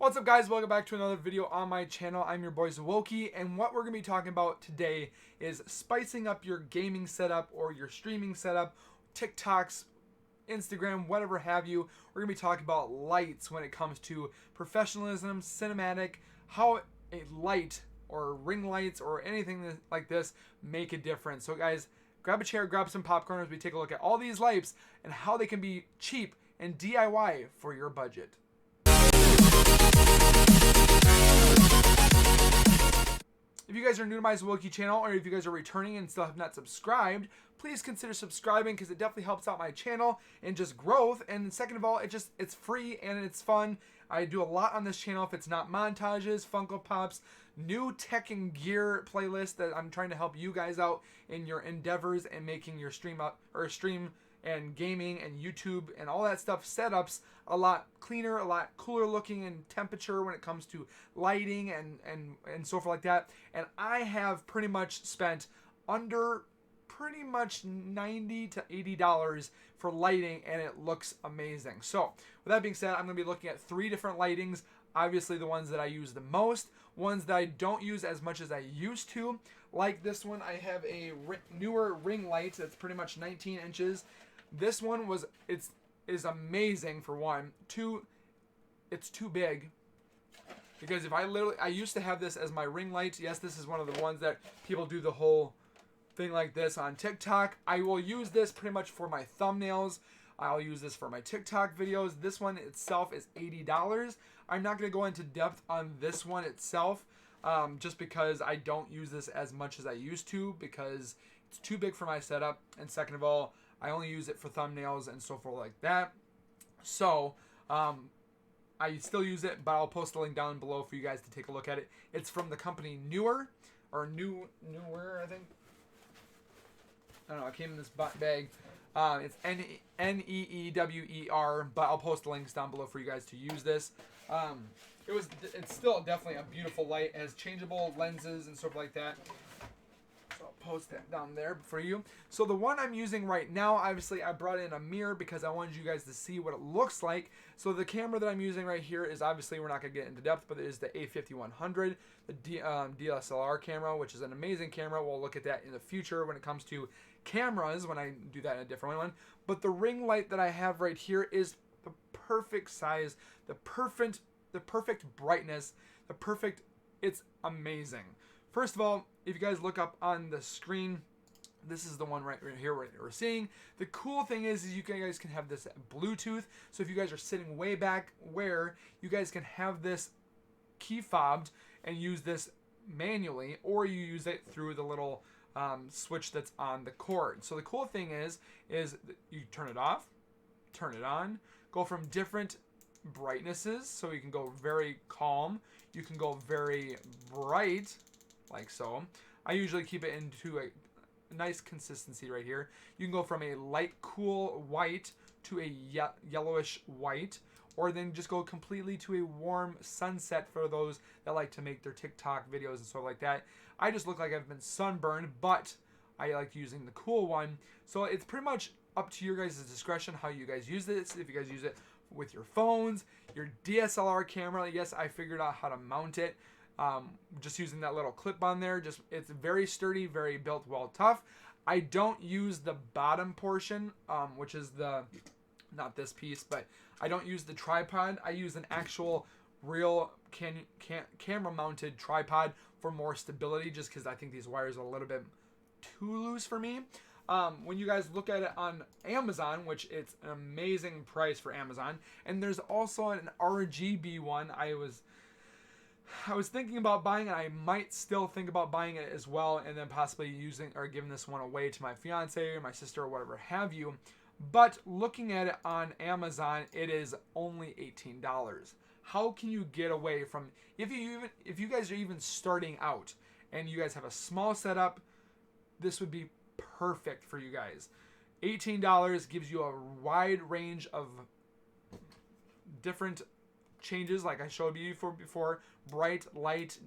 What's up, guys? Welcome back to another video on my channel. I'm your boy Zwoki, and what we're going to be talking about today is spicing up your gaming setup or your streaming setup, Tik Toks, Instagram, whatever have you. We're going to be talking about lights when it comes to professionalism, cinematic, how a light or ring lights or anything like this make a difference. So guys, grab a chair, grab some popcorn as we take a look at all these lights and how they can be cheap and DIY for your budget. If you guys are new to my Zwoki channel, or if you guys are returning and still have not subscribed, please consider subscribing because it definitely helps out my channel and just growth. And second of all, it's free and it's fun. I do a lot on this channel. If it's not montages, Funko Pops, new tech and gear playlist that I'm trying to help you guys out in your endeavors and making your stream and gaming and YouTube and all that stuff setups a lot cleaner, a lot cooler looking in temperature when it comes to lighting and so forth like that. And I have pretty much spent under pretty much $90 to $80 for lighting, and it looks amazing. So with that being said, I'm going to be looking at 3 different lightings. Obviously the ones that I use the most, ones that I don't use as much as I used to. Like this one, I have a newer ring light that's pretty much 19 inches. This one is amazing for one. 2, it's too big. Because if I used to have this as my ring light. Yes, this is one of the ones that people do the whole thing like this on TikTok. I will use this pretty much for my thumbnails. I'll use this for my TikTok videos. This one itself is $80. I'm not going to go into depth on this one itself, just because I don't use this as much as I used to because it's too big for my setup. And second of all, I only use it for thumbnails and so forth like that. So, I still use it, but I'll post a link down below for you guys to take a look at it. It's from the company Newer, I think. I don't know, it came in this bag. It's Neewer, but I'll post the links down below for you guys to use this. It's still definitely a beautiful light. It has changeable lenses and stuff like that. So I'll post that down there for you. So the one I'm using right now, obviously I brought in a mirror because I wanted you guys to see what it looks like. So the camera that I'm using right here is, obviously we're not going to get into depth, but it is the A5100, the DSLR camera, which is an amazing camera. We'll look at that in the future when it comes to cameras, when I do that in a different one. But the ring light that I have right here is the perfect size, the perfect brightness, it's amazing. First of all, if you guys look up on the screen, this is the one right here we're seeing. The cool thing is you guys can have this Bluetooth. So if you guys are sitting way back where you guys can have this key fobbed and use this manually, or you use it through the little switch that's on the cord. So the cool thing is you turn it off, turn it on, go from different brightnesses. So you can go very calm, you can go very bright, like so. I usually keep it into a nice consistency right here. You can go from a light cool white to a yellowish white, or then just go completely to a warm sunset for those that like to make their TikTok videos and stuff like that. I just look like I've been sunburned, but I like using the cool one. So it's pretty much up to your guys' discretion how you guys use this. If you guys use it with your phones, your DSLR camera, yes, I figured out how to mount it. Just using that little clip on there. It's very sturdy, very built well tough. I don't use the bottom portion, which is not this piece, but I don't use the tripod. I use an actual real camera mounted tripod for more stability, just because I think these wires are a little bit too loose for me. When you guys look at it on Amazon, which it's an amazing price for Amazon, and there's also an RGB one I was thinking about buying it. I might still think about buying it as well, and then possibly using or giving this one away to my fiance or my sister or whatever have you. But looking at it on Amazon, it is only $18. How can you get away from, if you guys are even starting out and you guys have a small setup, this would be perfect for you guys. $18 gives you a wide range of different changes, like I showed you before, bright, light,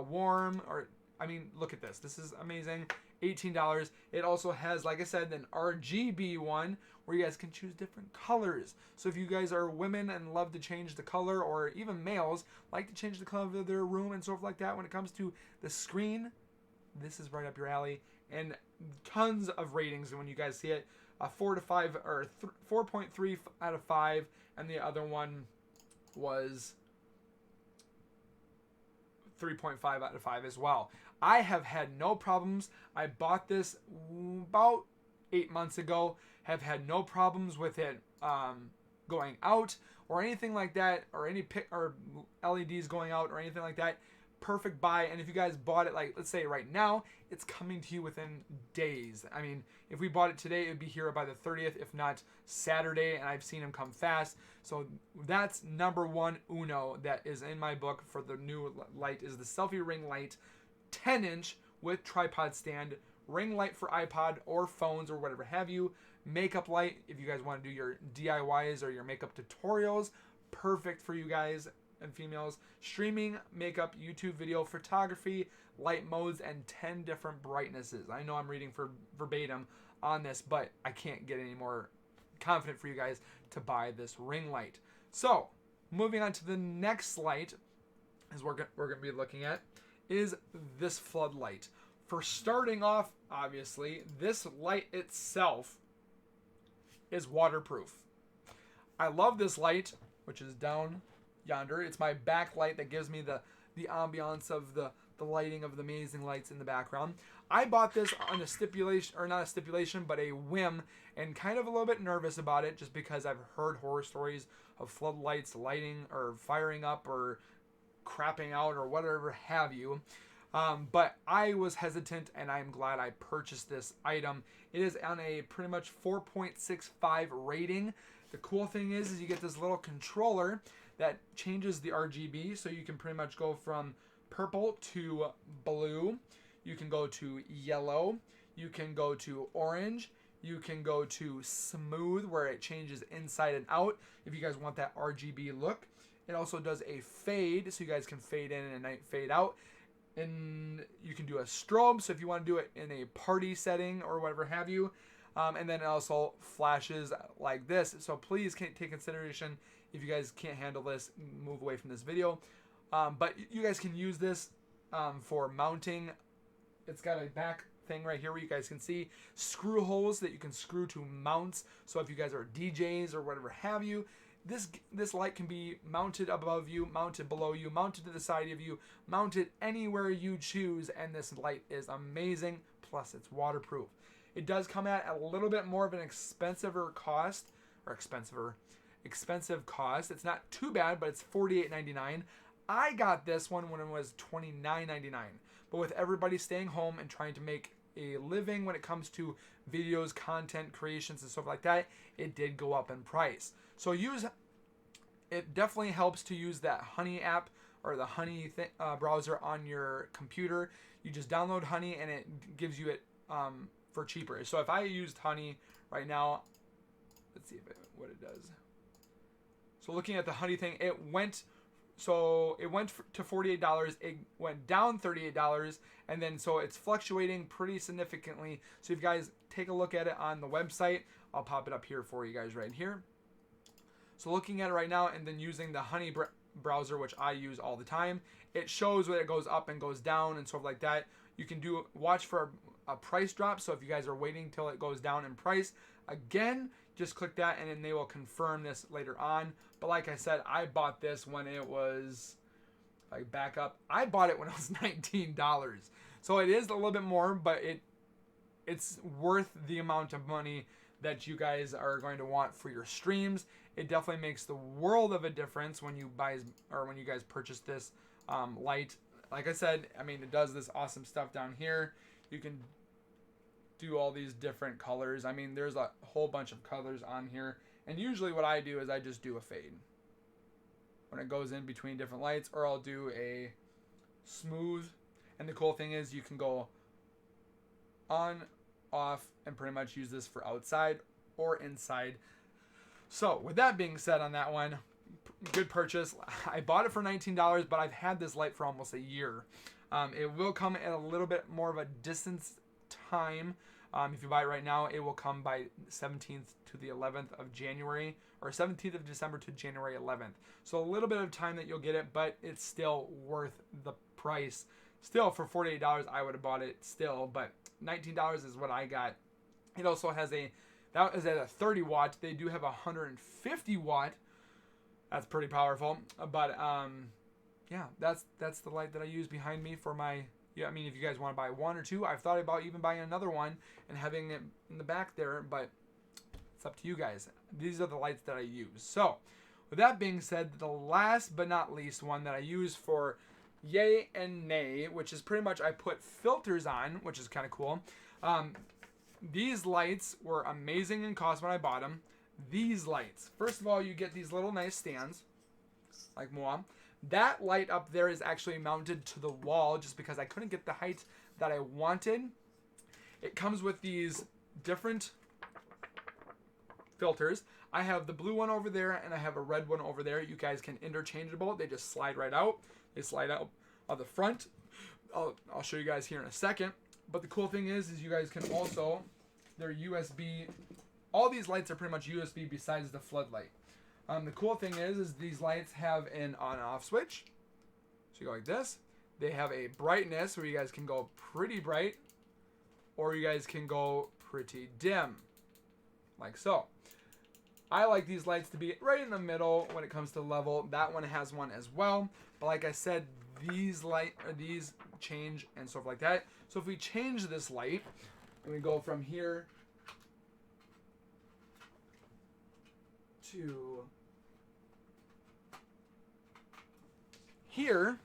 warm, or I mean, look at this. This is amazing. $18. It also has, like I said, an RGB one where you guys can choose different colors. So if you guys are women and love to change the color, or even males like to change the color of their room and stuff like that, when it comes to the screen, this is right up your alley. And tons of ratings when you guys see it. 4 to 5 or 4.3 out of 5, and the other one was 3.5 out of 5 as well. I have had no problems. I bought this about 8 months ago. Have had no problems with it going out or anything like that, or any or LEDs going out or anything like that. Perfect buy. And if you guys bought it, like, let's say right now, it's coming to you within days. I mean, if we bought it today, it would be here by the 30th, if not Saturday, and I've seen them come fast. So that's number one uno that is in my book for the new light, is the selfie ring light, 10-inch with tripod stand, ring light for iPod or phones or whatever have you, makeup light if you guys want to do your DIYs or your makeup tutorials, perfect for you guys and females, streaming, makeup, YouTube video, photography, light modes, and 10 different brightnesses. I know I'm reading for verbatim on this, but I can't get any more confident for you guys to buy this ring light. So, moving on to the next light, as we're going to be looking at, is this floodlight. For starting off, obviously, this light itself is waterproof. I love this light, which is down yonder. It's my backlight that gives me the ambiance of the lighting of the amazing lights in the background. I bought this on a stipulation, or not a stipulation, but a whim, and kind of a little bit nervous about it just because I've heard horror stories of floodlights lighting or firing up or crapping out or whatever have you. But I was hesitant, and I'm glad I purchased this item. It is on a pretty much 4.65 rating. The cool thing is you get this little controller that changes the RGB, so you can pretty much go from purple to blue. You can go to yellow. You can go to orange. You can go to smooth, where it changes inside and out if you guys want that RGB look. It also does a fade, so you guys can fade in and fade out. And you can do a strobe, so if you want to do it in a party setting or whatever have you. And then it also flashes like this. So please take consideration, if you guys can't handle this, move away from this video. But you guys can use this for mounting. It's got a back thing right here where you guys can see screw holes that you can screw to mounts. So if you guys are DJs or whatever have you, this light can be mounted above you, mounted below you, mounted to the side of you, mounted anywhere you choose, and this light is amazing. Plus, it's waterproof. It does come at a little bit more of an expensive cost. It's not too bad, but it's $48.99. I got this one when it was $29.99. But with everybody staying home and trying to make a living when it comes to videos, content creations, and stuff like that, it did go up in price. So it definitely helps to use that Honey app or the Honey browser on your computer. You just download Honey and it gives you it for cheaper. So if I used Honey right now, let's see what it does. So looking at the Honey thing, it went to $48. It went down $38, and then so it's fluctuating pretty significantly. So if you guys take a look at it on the website, I'll pop it up here for you guys right here. So looking at it right now, and then using the Honey browser, which I use all the time, it shows when it goes up and goes down and stuff like that. You can watch for a price drop. So if you guys are waiting till it goes down in price, again, just click that, and then they will confirm this later on. But like I said, I bought this when it was, if I back up, I bought it when it was $19. So it is a little bit more, but it's worth the amount of money that you guys are going to want for your streams. It definitely makes the world of a difference when you guys purchase this light. Like I said, I mean, it does this awesome stuff down here. You can do all these different colors. I mean, there's a whole bunch of colors on here. And usually what I do is I just do a fade when it goes in between different lights, or I'll do a smooth. And the cool thing is you can go on, off, and pretty much use this for outside or inside. So with that being said on that one, good purchase. I bought it for $19, but I've had this light for almost a year. It will come at a little bit more of a distance time. If you buy it right now, it will come by 17th to the 11th of January, or 17th of December to January 11th. So a little bit of time that you'll get it, but it's still worth the price. Still, for $48, I would have bought it still, but $19 is what I got. It also has that is at a 30 watt. They do have a 150 watt. That's pretty powerful. But yeah, that's the light that I use behind me for my. Yeah, I mean, if you guys want to buy one or two, I've thought about even buying another one and having it in the back there, but it's up to you guys. These are the lights that I use. So, with that being said, the last but not least one that I use for yay and nay, which is pretty much I put filters on, which is kind of cool. These lights were amazing in cost when I bought them. These lights. First of all, you get these little nice stands, like moi. That light up there is actually mounted to the wall just because I couldn't get the height that I wanted. It comes with these different filters. I have the blue one over there and I have a red one over there. You guys can interchangeable. They just slide right out. They slide out of the front. I'll show you guys here in a second. But the cool thing is you guys can also, they're USB. All these lights are pretty much USB besides the floodlight. The cool thing is these lights have an on-off switch. So you go like this. They have a brightness where you guys can go pretty bright, or you guys can go pretty dim, like so. I like these lights to be right in the middle when it comes to level. That one has one as well. But like I said, these change and stuff like that. So if we change this light, and we go from here to here,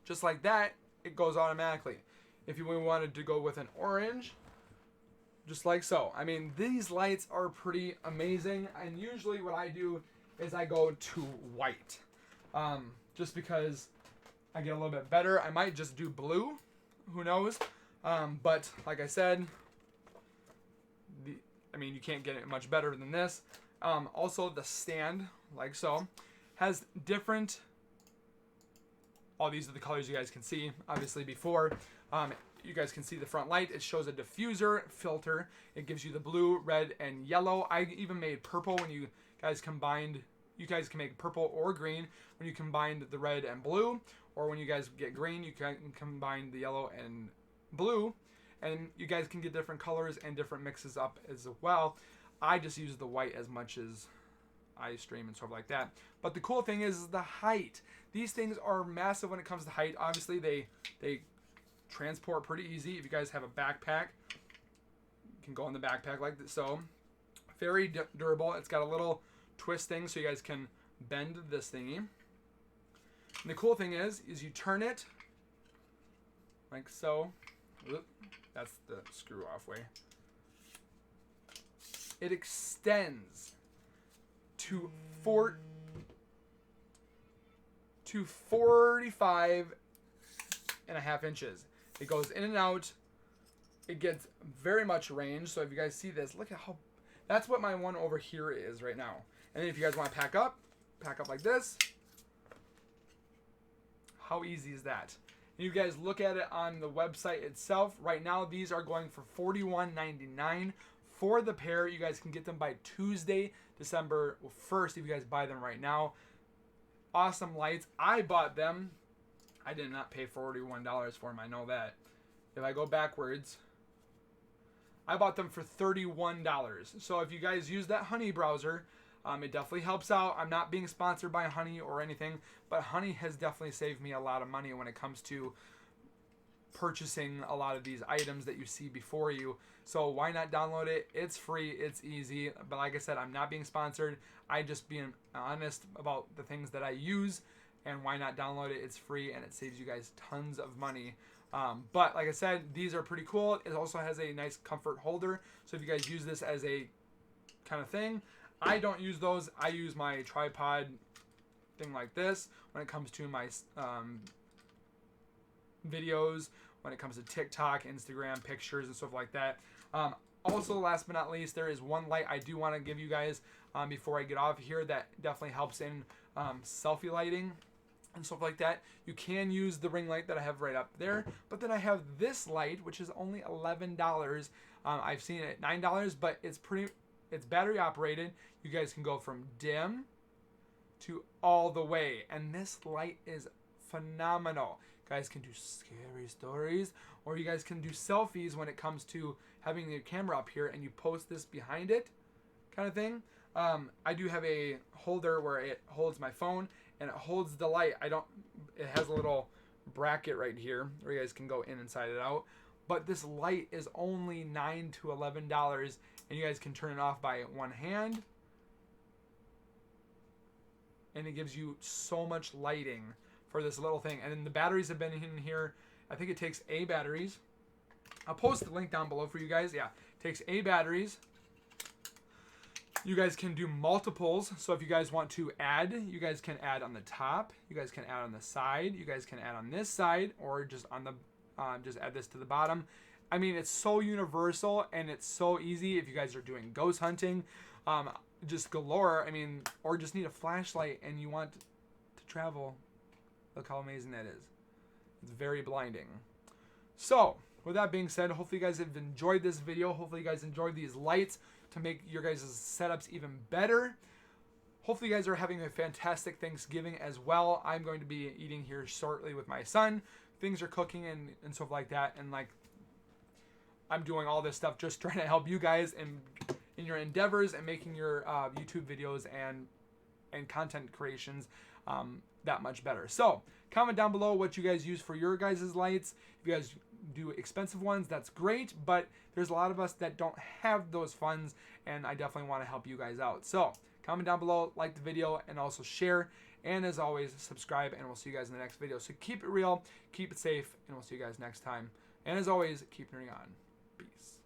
just like that, it goes automatically. If we wanted to go with an orange, just like so. I mean, these lights are pretty amazing, and usually what I do is I go to white, just because I get a little bit better. I might just do blue, who knows, but like I said, you can't get it much better than this. Also, the stand, like so, has different. All these are the colors you guys can see. Obviously, before you guys can see the front light. It shows a diffuser filter. It gives you the blue, red, and yellow. I even made purple when you guys combined. You guys can make purple or green when you combine the red and blue, or when you guys get green, you can combine the yellow and blue, and you guys can get different colors and different mixes up as well. I just use the white as much as I stream and stuff like that. But the cool thing is the height. These things are massive when it comes to height. Obviously, they transport pretty easy. If you guys have a backpack, you can go in the backpack like this. So, very durable. It's got a little twist thing so you guys can bend this thingy. And the cool thing is you turn it like so. Oop, that's the screw off way. It extends to 45.5 inches. It goes in and out. It gets very much range. So if you guys see this, look at how, that's what my one over here is right now. And then if you guys want to pack up like this. How easy is that? And you guys look at it on the website itself. Right now, these are going for $41.99 for the pair. You guys can get them by Tuesday, December 1st if you guys buy them right now. Awesome lights. I bought them. I did not pay $41 for them. I know that. If I go backwards, I bought them for $31. So if you guys use that Honey browser, it definitely helps out. I'm not being sponsored by Honey or anything, but Honey has definitely saved me a lot of money when it comes to purchasing a lot of these items that you see before you. So why not download it? It's free, it's easy. But like I said, I'm not being sponsored. I just being honest about the things that I use, and why not download it? It's free and it saves you guys tons of money. But like I said, these are pretty cool. It also has a nice comfort holder. So if you guys use this as a kind of thing, I don't use those. I use my tripod thing like this when it comes to my videos, when it comes to TikTok, Instagram, pictures, and stuff like that. Also, last but not least, there is one light I do want to give you guys before I get off here that definitely helps in selfie lighting. and stuff like that. You can use the ring light that I have right up there, but then I have this light, which is only $11. I've seen it at $9, but it's battery operated. You guys can go from dim to all the way, and this light is phenomenal. You guys can do scary stories, or you guys can do selfies when it comes to having your camera up here and you post this behind it, kind of thing. I do have a holder where it holds my phone and it holds the light. It has a little bracket right here where you guys can go in and side it out. But this light is only $9 to $11, and you guys can turn it off by one hand. And it gives you so much lighting for this little thing. And then the batteries have been in here. I think it takes A batteries. I'll post the link down below for you guys. Yeah, it takes A batteries. You guys can do multiples. So if you guys want to add, you guys can add on the top. You guys can add on the side. You guys can add on this side, or just on the just add this to the bottom. I mean, it's so universal and it's so easy if you guys are doing ghost hunting, just galore. I mean, or just need a flashlight and you want to travel. Look how amazing that is. It's very blinding. So with that being said, hopefully you guys have enjoyed this video. Hopefully you guys enjoyed these lights to make your guys' setups even better. Hopefully you guys are having a fantastic Thanksgiving as well. I'm going to be eating here shortly with my son. Things are cooking and stuff like that. And like, I'm doing all this stuff just trying to help you guys in your endeavors and making your YouTube videos and content creations that much better. So comment down below what you guys use for your guys' lights. If you guys do expensive ones, that's great, but there's a lot of us that don't have those funds, and I definitely want to help you guys out. So comment down below, like the video, and also share, and as always, subscribe, and we'll see you guys in the next video. So keep it real, keep it safe, and we'll see you guys next time. And as always, keep nerding on. Peace.